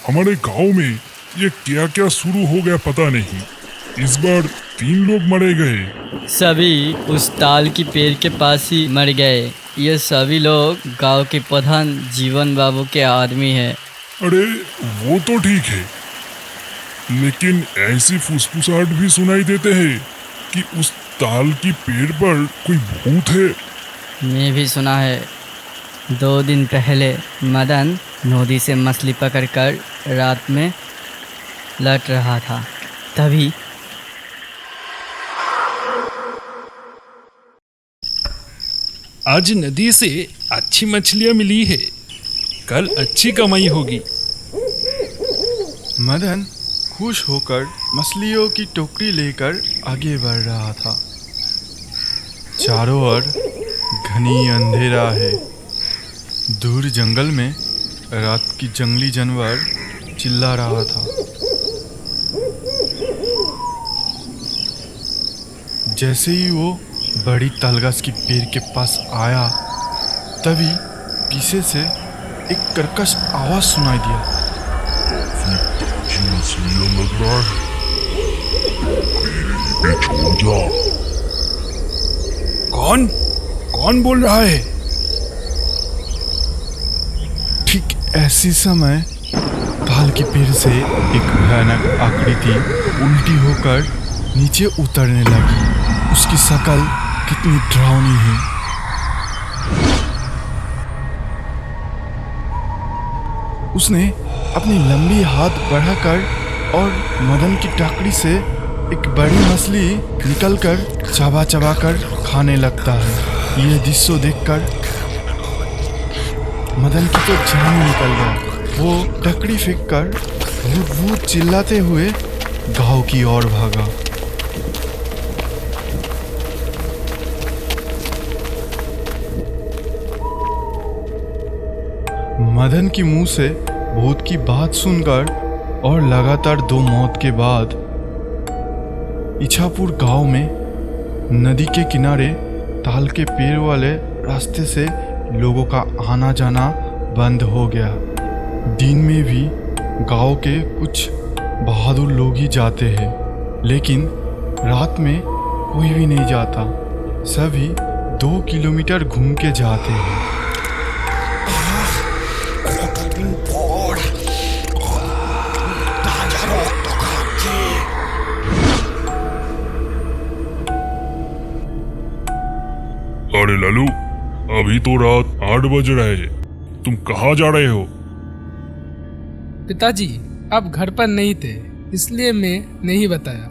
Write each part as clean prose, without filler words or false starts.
हमारे गांव में ये क्या क्या शुरू हो गया पता नहीं। इस बार 3 लोग मारे गए। सभी उस ताल की पेड़ के पास ही मर गए। ये सभी लोग गांव के प्रधान जीवन बाबू के आदमी है। अरे वो तो ठीक है, लेकिन ऐसी फुसफुसाहट भी सुनाई देते हैं कि उस ताल की पेड़ पर कोई भूत है। मैं भी सुना है। 2 दिन पहले मदन नदी से मछली पकड़कर रात में लौट रहा था, तभी आज नदी से अच्छी मछलियां मिली है, कल अच्छी कमाई होगी। मदन खुश होकर मछलियों की टोकरी लेकर आगे बढ़ रहा था। चारों ओर घनी अंधेरा है। दूर जंगल में रात की जंगली जानवर चिल्ला रहा था। जैसे ही वो बड़ी तालगाछ की पेड़ के पास आया, तभी पीछे से एक कर्कश आवाज सुनाई दिया। लग रहा है, ये छोड़ जा। कौन बोल रहा है? ठीक ऐसी समय ताल के पेड़ से एक भयानक आकृति उल्टी होकर नीचे उतरने लगी। उसकी शक्ल कितनी डरावनी है। उसने अपनी लंबी हाथ बढ़ाकर और मदन की टाकरी से एक बड़ी मछली निकलकर चबा चबा कर खाने लगता है। यह दृश्य देखकर मदन की तो जान ही निकल गया। वो टकरी फेंक कर भूत भूत चिल्लाते हुए गांव की ओर भागा। मदन की मुंह से भूत की बात सुनकर और लगातार 2 मौत के बाद इछापुर गांव में नदी के किनारे ताल के पेड़ वाले रास्ते से लोगों का आना जाना बंद हो गया। दिन में भी गांव के कुछ बहादुर लोग ही जाते हैं, लेकिन रात में कोई भी नहीं जाता। सभी 2 किलोमीटर घूम के जाते हैं। अरे लालू, अभी तो रात 8 बज रहे हैं, तुम कहाँ जा रहे हो? पिताजी आप घर पर नहीं थे, इसलिए मैं नहीं बताया।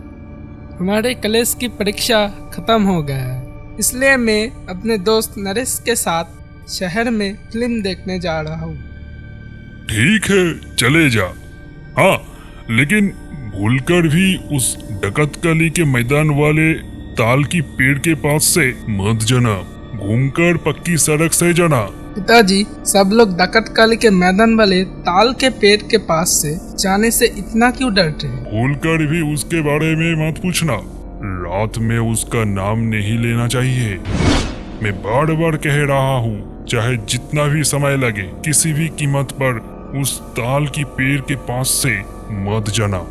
हमारे कॉलेज की परीक्षा खत्म हो गया है, इसलिए मैं अपने दोस्त नरेश के साथ शहर में फिल्म देखने जा रहा हूँ। ठीक है, चले जा। हाँ, लेकिन भूलकर भी उस डकत गली के मैदान वाले ताल की पेड़ के पास से मत जाना। घूमकर पक्की सड़क से जाना। पिताजी सब लोग डकत गली के मैदान वाले ताल के पेड़ के पास से जाने से इतना क्यों डरते हैं? भूलकर भी उसके बारे में मत पूछना। रात में उसका नाम नहीं लेना चाहिए। मैं बार बार कह रहा हूँ, चाहे जितना भी समय लगे, किसी भी कीमत पर उस ताल की पेड़ के पास से मत जाना।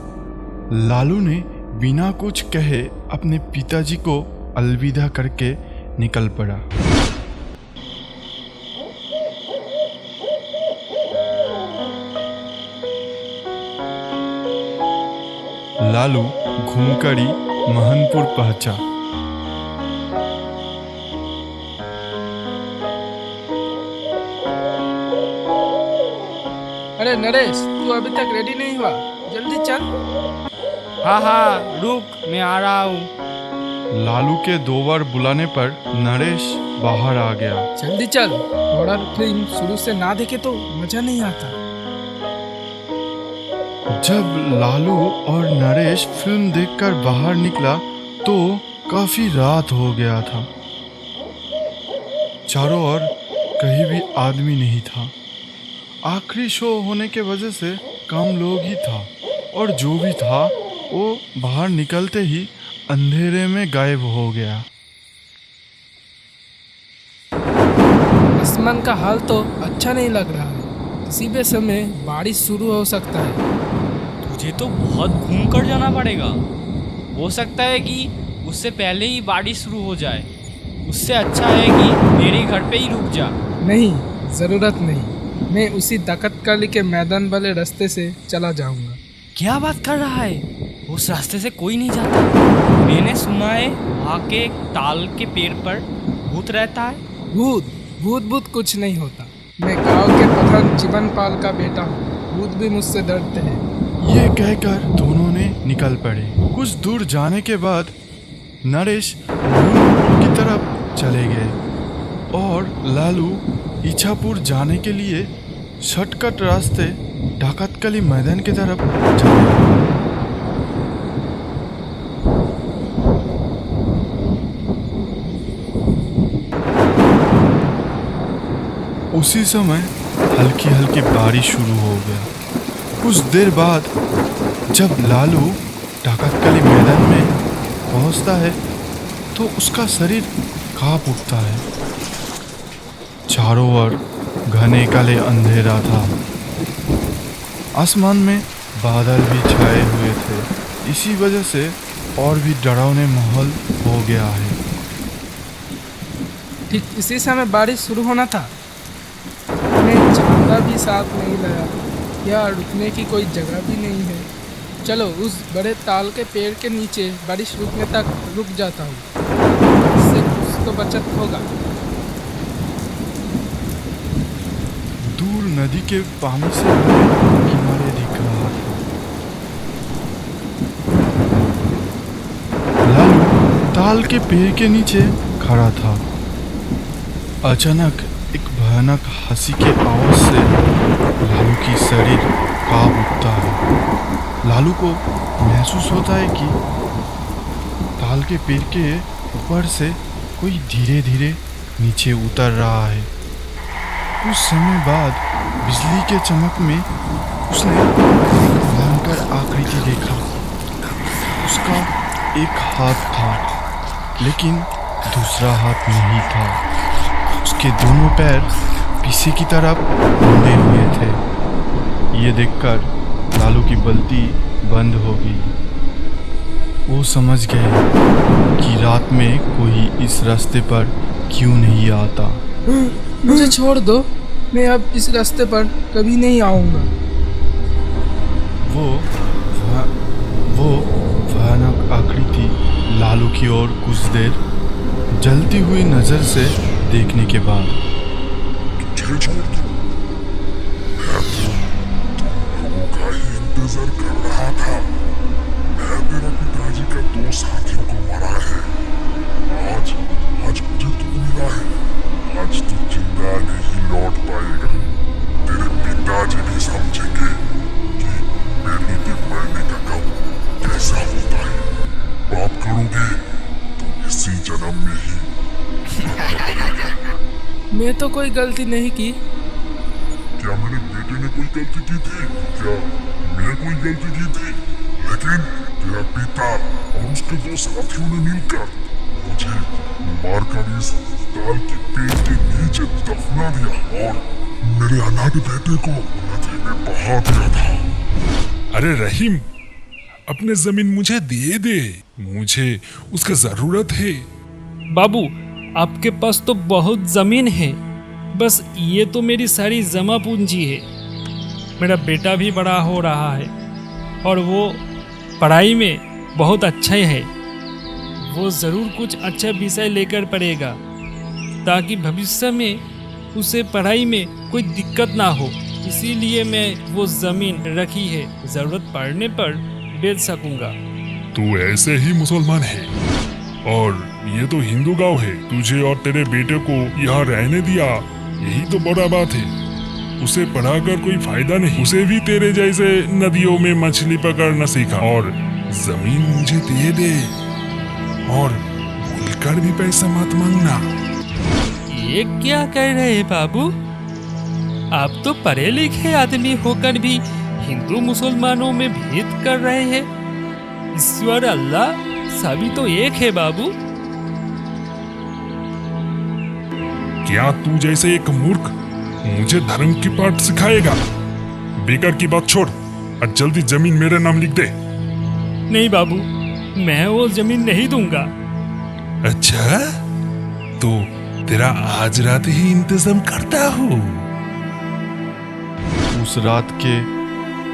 लालू ने बिना कुछ कहे अपने पिताजी को अलविदा करके निकल पड़ा। लालू घूमकर ही महनपुर पहुंचा। अरे नरेश, तू अभी तक रेडी नहीं हुआ, जल्दी चल। हाँ रुक, मैं आ रहा हूँ। लालू के 2 बार बुलाने पर नरेश बाहर आ गया। जल्दी चल, हॉरर फिल्म शुरू से ना देखे तो मजा नहीं आता। जब लालू और नरेश फिल्म देखकर बाहर निकला तो काफी रात हो गया था। चारों ओर कहीं भी आदमी नहीं था। आखिरी शो होने के वजह से कम लोग ही था, और जो भी था वो बाहर निकलते ही अंधेरे में गायब हो गया। आसमान का हाल तो अच्छा नहीं लग रहा है। किसी भी समय बारिश शुरू हो सकता है। तुझे तो बहुत घूम कर जाना पड़ेगा। हो सकता है कि उससे पहले ही बारिश शुरू हो जाए। उससे अच्छा है कि मेरे घर पे ही रुक जा। नहीं, ज़रूरत नहीं। मैं उसी दक्कतकली के मैदान वाले रास्ते से चला जाऊंगा। क्या बात कर रहा है? उस रास्ते से कोई नहीं जाता। मैंने सुना है वहाँ के एक ताल के पेड़ पर भूत रहता है। भूत कुछ नहीं होता। मैं गांव के प्रधान जीवनपाल का बेटा हूँ। भूत भी मुझसे डरते हैं। ये कहकर दोनों ने निकल पड़े। कुछ दूर जाने के बाद नरेश नूरपुर की तरफ चले गए और लालू इच्छापुर जाने के लिए शॉर्टकट रास्ते डाकतकली मैदान की तरफ चले गए। उसी समय हल्की हल्की बारिश शुरू हो गया। कुछ देर बाद जब लालू डाकतकली मैदान में पहुंचता है तो उसका शरीर कांप उठता है। चारों ओर घने काले अंधेरा था। आसमान में बादल भी छाए हुए थे। इसी वजह से और भी डरावने माहौल हो गया है। ठीक इसी समय बारिश शुरू होना था। मैं छाता भी साथ नहीं लाया। यहाँ रुकने की कोई जगह भी नहीं है। चलो उस बड़े ताल के पेड़ के नीचे बारिश रुकने तक रुक जाता हूँ। इससे कुछ तो बचत होगा। दूर नदी के पानी से भरे किनारे दिख रहा था। लालू ताल के पेड़ के नीचे खड़ा था। अचानक एक भयानक हंसी के आवाज से लालू की शरीर कांप उठता है। लालू को महसूस होता है कि ताल के पेड़ के ऊपर से कोई धीरे धीरे नीचे उतर रहा है। कुछ समय बाद बिजली के चमक में उसने भयंकर आकृति देखा। उसका एक हाथ था लेकिन दूसरा हाथ नहीं था। उसके दोनों पैर पीछे की तरफ मुड़े हुए थे। ये देखकर लालू की बल्टी बंद हो गई। वो समझ गए कि रात में कोई इस रास्ते पर क्यों नहीं आता। मुझे छोड़ दो। मैं अब इस रास्ते पर कभी नहीं आऊँगा। वो भयानक आकृति लालू की ओर कुछ देर जलती हुई नजर से देखने के बाद तुझे छोड़ दूं? मैं तुम लोगों का ही इंतजार कर रहा था। मैं तेरा पिताजी का 2 साथियों को मारा है। आज मुझे तू मिला है। आज तू जिंदा नहीं लौट पाएगा। तेरे पिताजी भी समझेंगे कि बेटी के मरने का गम कैसा होता है। पाप करोगे तो इसी जन्म में ही। मैं तो कोई गलती नहीं की। क्या मेरे बेटे ने कोई गलती की थी? क्या मैं कोई गलती की थी? लेकिन तेरा पिता और उसके 2 साथियों ने मिलकर मुझे मारकर इस ताल के पेड़ के नीचे दफना दिया और मेरे अनाथ बेटे को नदी में बहा दिया था। अरे रहीम, अपने जमीन मुझे दे दे। मुझे उसका जरूरत है। बाबू, आपके पास तो बहुत ज़मीन है। बस ये तो मेरी सारी जमा पूंजी है। मेरा बेटा भी बड़ा हो रहा है और वो पढ़ाई में बहुत अच्छा है। वो ज़रूर कुछ अच्छा विषय लेकर पढ़ेगा ताकि भविष्य में उसे पढ़ाई में कोई दिक्कत ना हो। इसीलिए मैं वो ज़मीन रखी है। ज़रूरत पड़ने पर बेच सकूंगा। तू ऐसे ही मुसलमान है और ये तो हिंदू गांव है। तुझे और तेरे बेटे को यहाँ रहने दिया, यही तो बड़ा बात है। उसे पढ़ाकर कोई फायदा नहीं। उसे भी तेरे जैसे नदियों में मछली पकड़ना सीखा और जमीन मुझे दे दे और भूलकर भी पैसा मत मांगना। ये क्या कह रहे हैं बाबू? आप तो पढ़े लिखे आदमी होकर भी हिंदू मुसलमानों में भेद कर रहे हैं। ईश्वर अल्लाह सभी तो एक है बाबू। क्या तू जैसे एक मूर्ख मुझे धर्म की पाठ सिखाएगा? बेकार की बात छोड़ और जल्दी जमीन मेरे नाम लिख दे। नहीं बाबू, मैं वो जमीन नहीं दूंगा। अच्छा, तो तेरा आज रात ही इंतजाम करता हूँ। उस रात के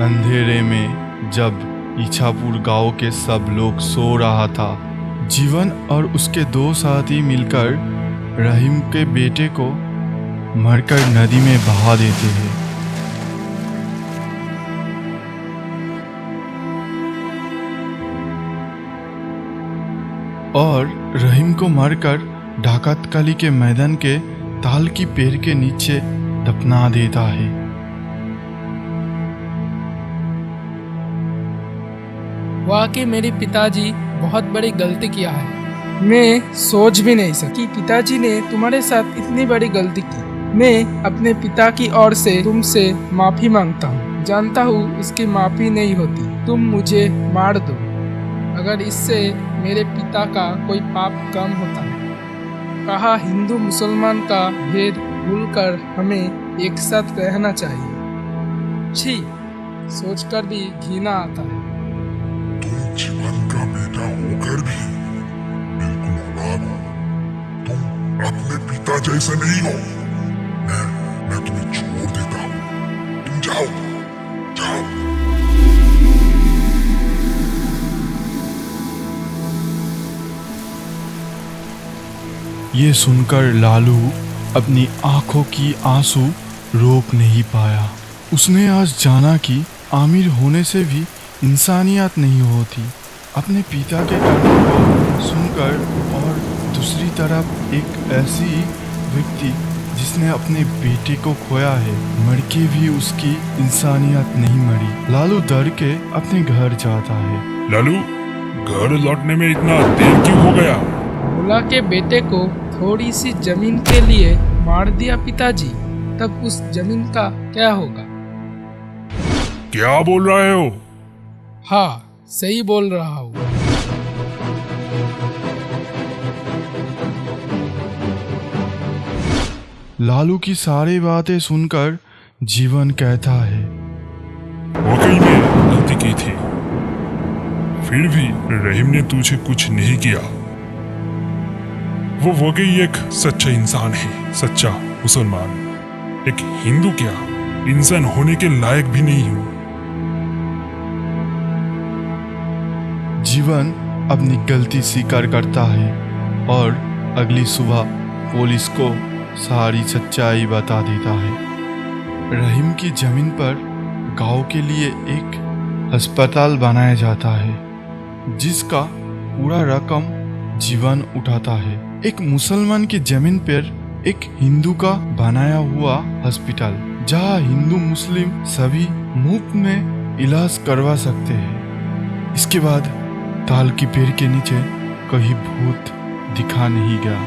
अंधेरे में जब इछापुर गांव के सब लोग सो रहा था, जीवन और उसके 2 साथी मिलकर रहीम के बेटे को मरकर नदी में बहा देते हैं। और रहीम को मारकर ढाकातकाली के मैदान के ताल की पेड़ के नीचे दफना देता है। वाकई मेरे पिताजी बहुत बड़ी गलती किया है। मैं सोच भी नहीं सकी पिताजी ने तुम्हारे साथ इतनी बड़ी गलती की। मैं अपने पिता की ओर से तुमसे माफी मांगता हूँ। जानता हूँ इसकी माफी नहीं होती, तुम मुझे मार दो अगर इससे मेरे पिता का कोई पाप कम होता है। कहा हिंदू मुसलमान का भेद भूलकर हमें एक साथ रहना चाहिए। छी, सोचकर भी घृणा आता है। तुम जीवन का बेटा होकर भी बिल्कुल औलाद हो। तुम अपने पिता जैसे नहीं हो। मैं तुम्हें छोड़ देता हूँ। तुम जाओ, जाओ। ये सुनकर लालू अपनी आंखों की आंसू रोक नहीं पाया। उसने आज जाना कि आमिर होने से भी इंसानियत नहीं होती। अपने पिता के कथन को सुनकर और दूसरी तरफ एक ऐसी व्यक्ति जिसने अपने बेटे को खोया है, मर के भी उसकी इंसानियत नहीं मरी। लालू डर के अपने घर जाता है। लालू, घर लौटने में इतना देर क्यों हो गया? भोला के बेटे को थोड़ी सी जमीन के लिए मार दिया पिताजी, तब उस जमीन का क्या होगा? क्या बोल रहे हो? हाँ, सही बोल रहा हूँ। लालू की सारी बातें सुनकर जीवन कहता है, वाकई में गलती की थी, फिर भी रहीम ने तुझे कुछ नहीं किया। वो वाकई एक सच्चा इंसान है, सच्चा मुसलमान। एक हिंदू क्या, इंसान होने के लायक भी नहीं हूँ। जीवन अपनी गलती स्वीकार करता है और अगली सुबह पुलिस को सारी सच्चाई बता देता है। रहीम की जमीन पर गांव के लिए एक अस्पताल बनाया जाता है जिसका पूरा रकम जीवन उठाता है। एक मुसलमान की जमीन पर एक हिंदू का बनाया हुआ हॉस्पिटल जहां हिंदू मुस्लिम सभी मुफ्त में इलाज करवा सकते हैं। इसके बाद ताल की पेड़ के नीचे कहीं भूत दिखा नहीं गया।